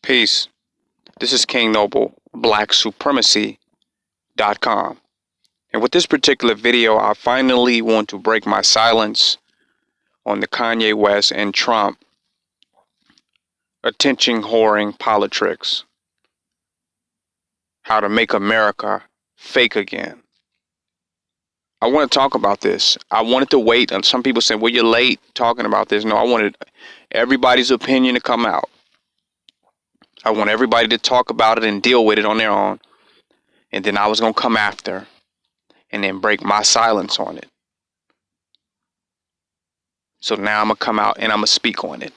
Peace. This is King Noble, BlackSupremacy.com. And with this particular video, I finally want to break my silence on the Kanye West and Trump attention whoring politics. How to make America fake again. I want to talk about this. I wanted to wait, and some people said, well, you're late talking about this. No, I wanted everybody's opinion to come out. I want everybody to talk about it and deal with it on their own. And then I was going to come after and then break my silence on it. So now I'm going to come out and I'm going to speak on it.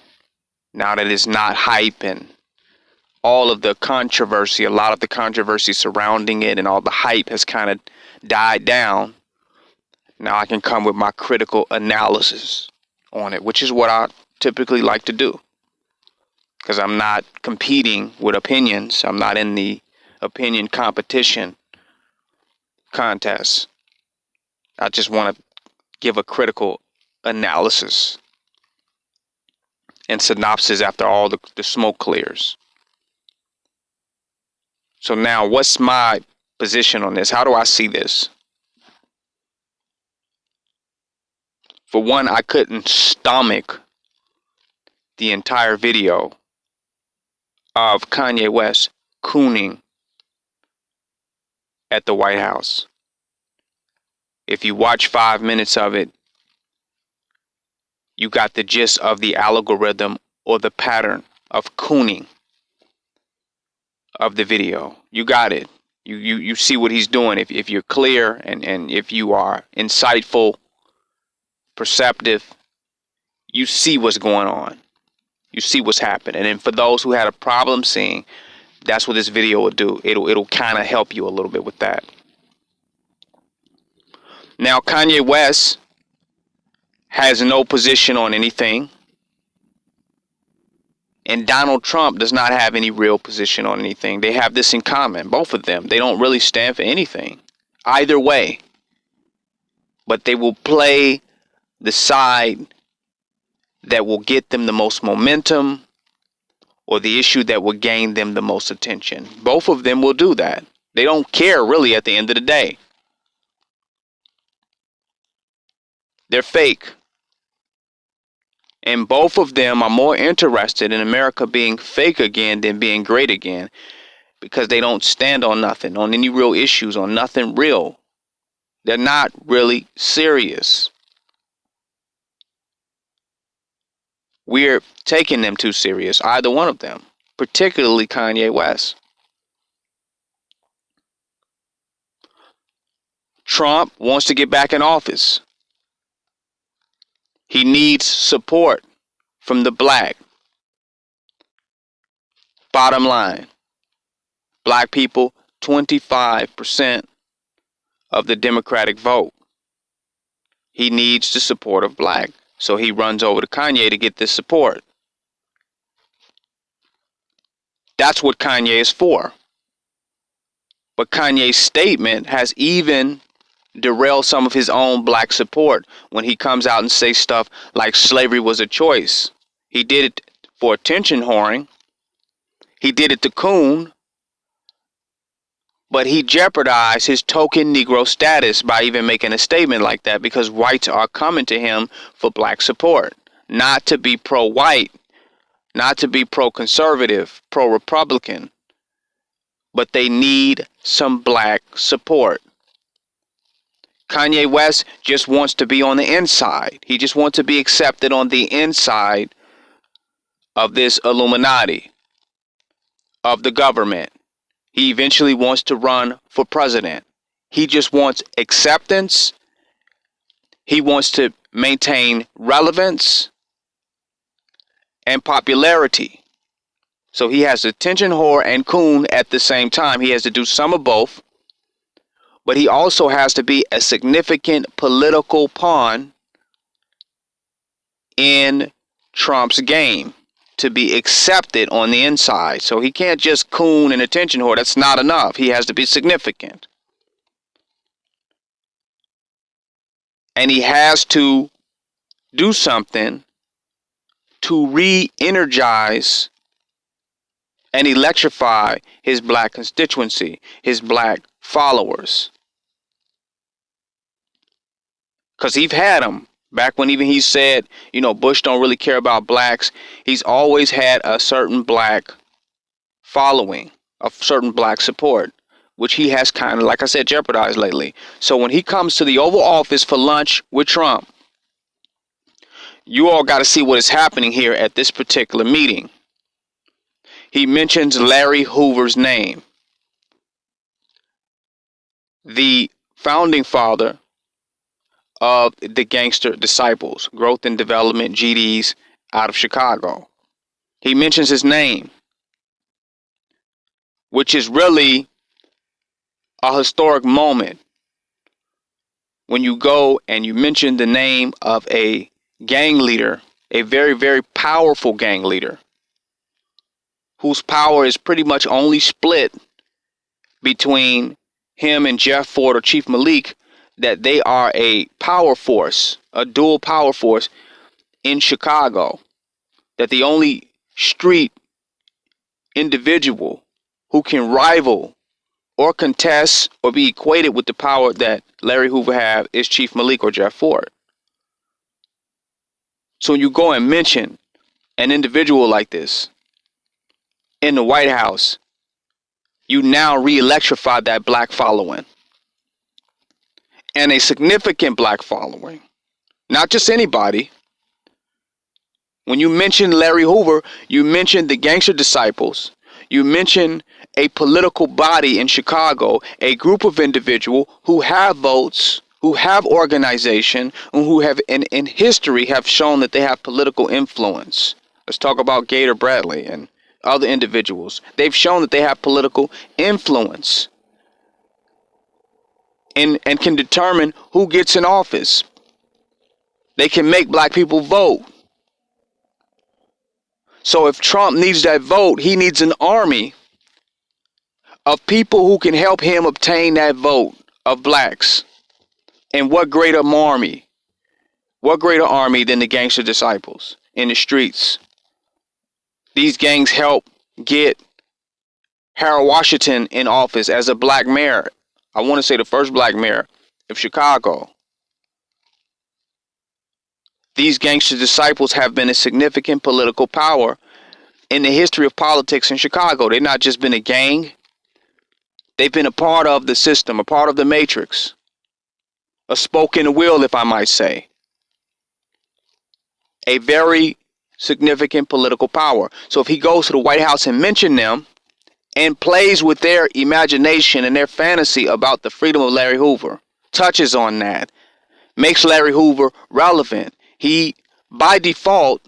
Now that it's not hype and all of the controversy, a lot of the controversy surrounding it and all the hype has kind of died down. Now I can come with my critical analysis on it, which is what I typically like to do. Because I'm not competing with opinions. I'm not in the opinion competition contest. I just want to give a critical analysis and synopsis after all the smoke clears. So now what's my position on this? How do I see this? For one, I couldn't stomach the entire video of Kanye West cooning at the White House. If you watch 5 minutes of it, you got the gist of the algorithm or the pattern of cooning of the video. You got it. You see what he's doing. If you're clear and if you are insightful, perceptive, you see what's going on. You see what's happening. And for those who had a problem seeing, that's what this video will do. It'll kind of help you a little bit with that. Now, Kanye West has no position on anything. And Donald Trump does not have any real position on anything. They have this in common, both of them. They don't really stand for anything, either way. But they will play the side that will get them the most momentum or the issue that will gain them the most attention. Both of them will do that. They don't care really at the end of the day. They're fake. And both of them are more interested in America being fake again than being great again, because they don't stand on nothing, on any real issues, on nothing real. They're not really serious. We're taking them too serious, either one of them, particularly Kanye West. Trump wants to get back in office. He needs support from the black. Bottom line, black people, 25% of the Democratic vote. He needs the support of black. So he runs over to Kanye to get this support. That's what Kanye is for. But Kanye's statement has even derailed some of his own black support when he comes out and says stuff like slavery was a choice. He did it for attention whoring. He did it to coon. But he jeopardized his token Negro status by even making a statement like that, because whites are coming to him for black support. Not to be pro-white, not to be pro-conservative, pro-Republican, but they need some black support. Kanye West just wants to be on the inside. He just wants to be accepted on the inside of this Illuminati, of the government. He eventually wants to run for president. He just wants acceptance. He wants to maintain relevance and popularity. So he has attention whore and coon at the same time. He has to do some of both. But he also has to be a significant political pawn in Trump's game to be accepted on the inside. So he can't just coon and attention whore. That's not enough. He has to be significant. And he has to do something to re-energize and electrify his black constituency, his black followers. Because he's had them. Back when even he said, Bush don't really care about blacks, he's always had a certain black following, a certain black support, which he has kind of, like I said, jeopardized lately. So when he comes to the Oval Office for lunch with Trump, you all got to see what is happening here at this particular meeting. He mentions Larry Hoover's name, the founding father of the Gangster Disciples, Growth and Development, GDs, out of Chicago. He mentions his name, which is really a historic moment when you go and you mention the name of a gang leader, a very, very powerful gang leader, whose power is pretty much only split between him and Jeff Ford or Chief Malik, that they are a power force, a dual power force in Chicago, that the only street individual who can rival or contest or be equated with the power that Larry Hoover have is Chief Malik or Jeff Ford. So when you go and mention an individual like this in the White House, you now re-electrify that black following, and a significant black following, not just anybody. When you mention Larry Hoover, you mention the Gangster Disciples, you mention a political body in Chicago, a group of individuals who have votes, who have organization, and who have in history have shown that they have political influence. Let's talk about Gator Bradley and other individuals. They've shown that they have political influence and can determine who gets in office. They can make black people vote. So if Trump needs that vote, he needs an army of people who can help him obtain that vote of blacks. And what greater army? What greater army than the Gangster Disciples in the streets? These gangs help get Harold Washington in office as a black mayor. I want to say the first black mayor of Chicago. These Gangster Disciples have been a significant political power in the history of politics in Chicago. They've not just been a gang. They've been a part of the system, a part of the matrix. A spoke in the wheel, if I might say. A very significant political power. So if he goes to the White House and mentions them and plays with their imagination and their fantasy about the freedom of Larry Hoover, touches on that, makes Larry Hoover relevant, he, by default,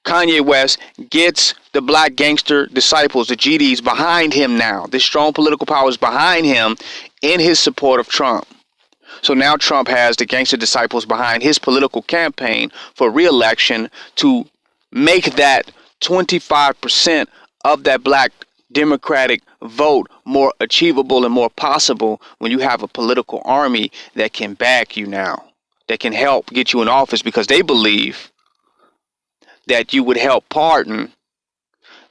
Kanye West gets the black gangster disciples, the GDs, behind him now. The strong political powers behind him in his support of Trump. So now Trump has the gangster disciples behind his political campaign for re-election to make that 25% of that black Democratic vote more achievable and more possible when you have a political army that can back you now, that can help get you in office because they believe that you would help pardon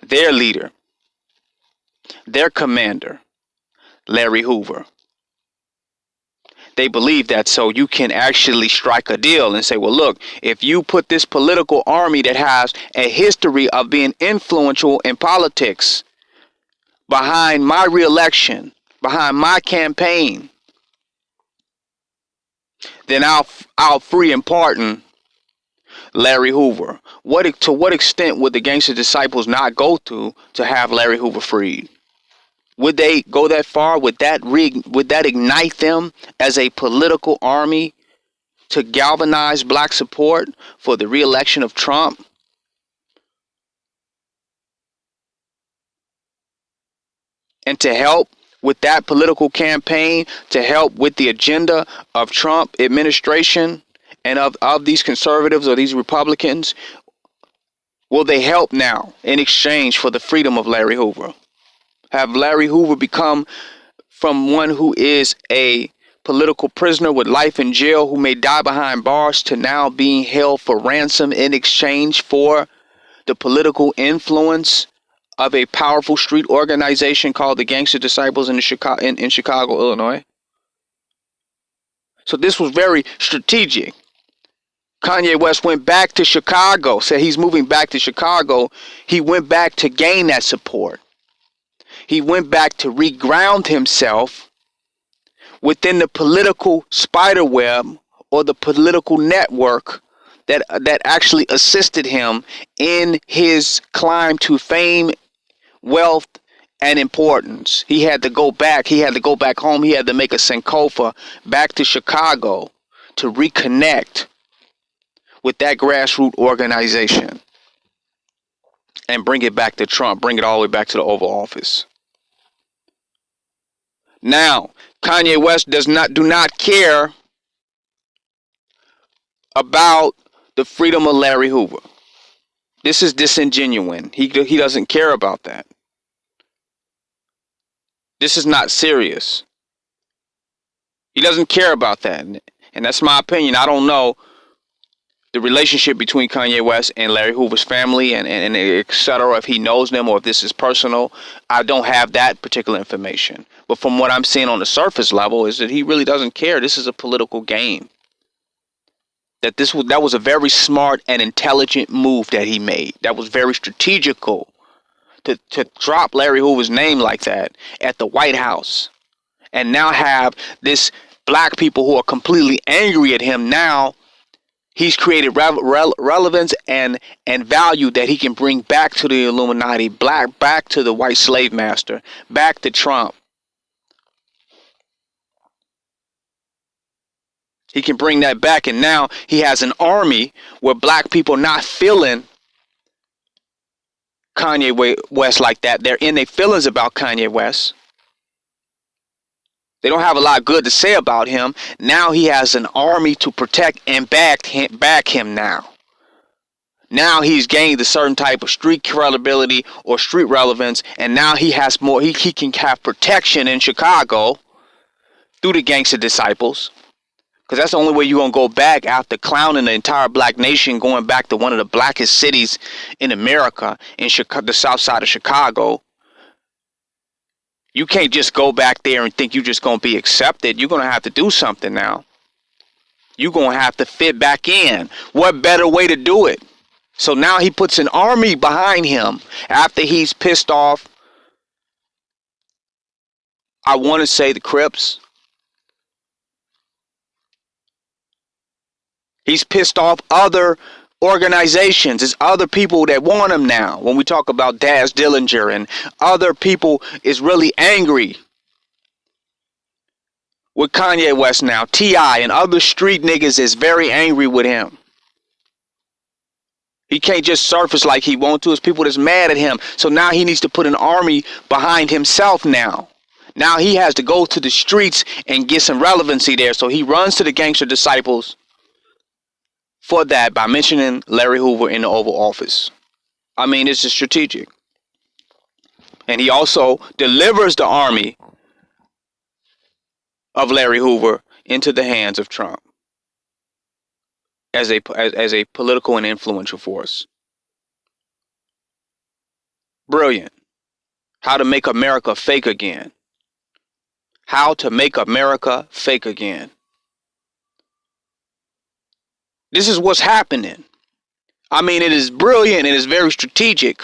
their leader, their commander, Larry Hoover. They believe that, so you can actually strike a deal and say, well, look, if you put this political army that has a history of being influential in politics behind my re-election, behind my campaign, then I'll free and pardon Larry Hoover. To what extent would the gangster disciples not go to have Larry Hoover freed? Would they go that far? Would that ignite them as a political army to galvanize black support for the re-election of Trump? And to help with that political campaign, to help with the agenda of Trump administration and of these conservatives or these Republicans? Will they help now in exchange for the freedom of Larry Hoover? Have Larry Hoover become from one who is a political prisoner with life in jail who may die behind bars to now being held for ransom in exchange for the political influence of a powerful street organization called the Gangster Disciples in Chicago, Illinois. So this was very strategic. Kanye West went back to Chicago, said he's moving back to Chicago. He went back to gain that support. He went back to reground himself within the political spiderweb or the political network that actually assisted him in his climb to fame, wealth, and importance. He had to go back. He had to go back home. He had to make a Sankofa back to Chicago to reconnect with that grassroots organization and bring it back to Trump, bring it all the way back to the Oval Office. Now, Kanye West do not care about the freedom of Larry Hoover. This is disingenuous. He doesn't care about that. This is not serious. He doesn't care about that. And that's my opinion. I don't know the relationship between Kanye West and Larry Hoover's family and et cetera, if he knows them or if this is personal. I don't have that particular information. But from what I'm seeing on the surface level is that he really doesn't care. This is a political game. That was a very smart and intelligent move that he made. That was very strategical to drop Larry Hoover's name like that at the White House and now have this black people who are completely angry at him now. He's created relevance and value that he can bring back to the Illuminati, back to the white slave master, back to Trump. He can bring that back, and now he has an army where black people not feeling Kanye West like that. They're in their feelings about Kanye West. They don't have a lot good to say about him. Now he has an army to protect and back him now. Now he's gained a certain type of street credibility or street relevance, and now he has more. He can have protection in Chicago through the Gangster Disciples, because that's the only way you're going to go back after clowning the entire black nation, going back to one of the blackest cities in America, in the south side of Chicago. You can't just go back there and think you're just going to be accepted. You're going to have to do something now. You're going to have to fit back in. What better way to do it? So now he puts an army behind him after he's pissed off, I want to say, the Crips. He's pissed off other organizations. It's other people that want him now. When we talk about Daz Dillinger and other people is really angry with Kanye West now. T.I. and other street niggas is very angry with him. He can't just surface like he wants to. It's people that's mad at him. So now he needs to put an army behind himself now. Now he has to go to the streets and get some relevancy there. So he runs to the Gangster Disciples for that by mentioning Larry Hoover in the Oval Office. I mean, it's just strategic. And he also delivers the army of Larry Hoover into the hands of Trump as a political and influential force. Brilliant. How to make America fake again. How to make America fake again. This is what's happening. I mean, it is brilliant. It is very strategic.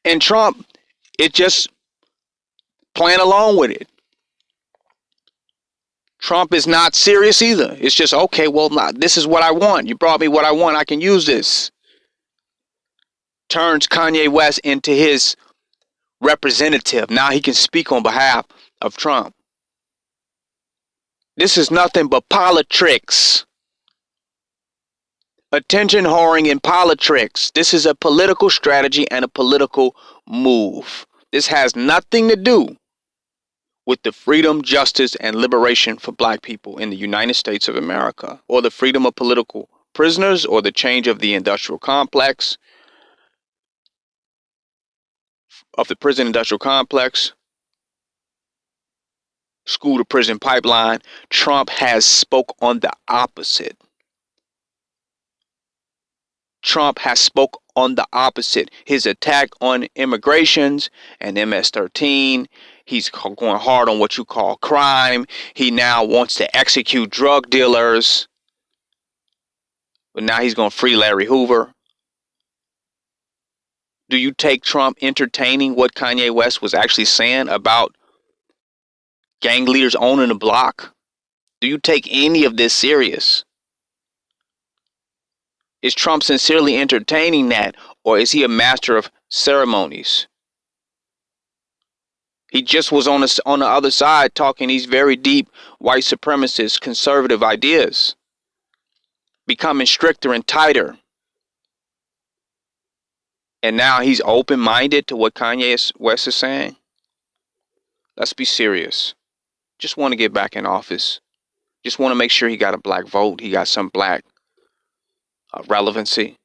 And Trump, it just playing along with it. Trump is not serious either. It's just, okay, well, this is what I want. You brought me what I want. I can use this. Turns Kanye West into his representative. Now he can speak on behalf of Trump. This is nothing but politics. Attention whoring and politics. This is a political strategy and a political move. This has nothing to do with the freedom, justice, and liberation for black people in the United States of America, or the freedom of political prisoners, or the change of the industrial complex, of the prison industrial complex, school to prison pipeline. Trump has spoke on the opposite. Trump has spoke on the opposite. His attack on immigrations and MS-13. He's going hard on what you call crime. He now wants to execute drug dealers. But now he's going to free Larry Hoover. Do you take Trump entertaining what Kanye West was actually saying about gang leaders owning the block? Do you take any of this serious? Is Trump sincerely entertaining that, or is he a master of ceremonies? He just was on the other side talking these very deep white supremacist conservative ideas, becoming stricter and tighter. And now he's open-minded to what Kanye West is saying. Let's be serious. Just want to get back in office. Just want to make sure he got a black vote. He got some black relevancy.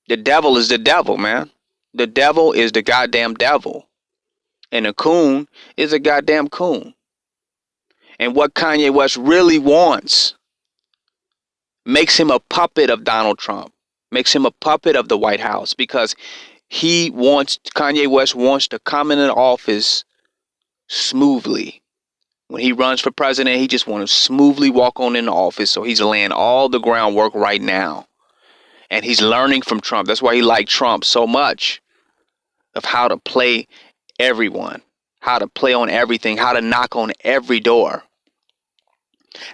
The devil is the devil, man. The devil is the goddamn devil. And a coon is a goddamn coon. And what Kanye West really wants makes him a puppet of Donald Trump, makes him a puppet of the White House, because Kanye West wants to come into office smoothly. When he runs for president, he just wants to smoothly walk on into office. So he's laying all the groundwork right now. And he's learning from Trump. That's why he liked Trump so much, of how to play everyone, how to play on everything, how to knock on every door,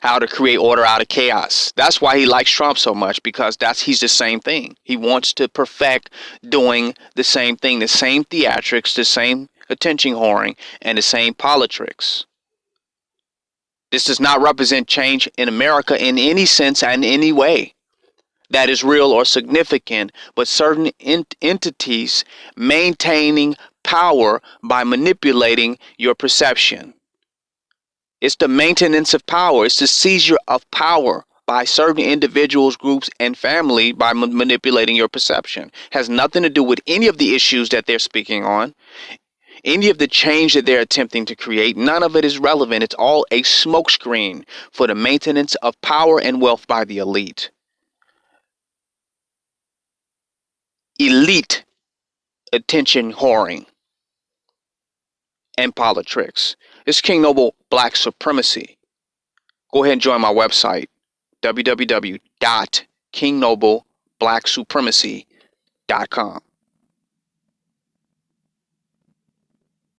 how to create order out of chaos. That's why he likes Trump so much, because he's the same thing. He wants to perfect doing the same thing, the same theatrics, the same attention whoring, and the same politics. This does not represent change in America in any sense and in any way that is real or significant, but certain entities maintaining power by manipulating your perception. It's the maintenance of power. It's the seizure of power by certain individuals, groups, and family by manipulating your perception. Has nothing to do with any of the issues that they're speaking on, any of the change that they're attempting to create. None of it is relevant. It's all a smokescreen for the maintenance of power and wealth by the elite. Elite attention whoring and politics. It's King Noble Black Supremacy. Go ahead and join my website, www.kingnoblepblacksupremacy.com.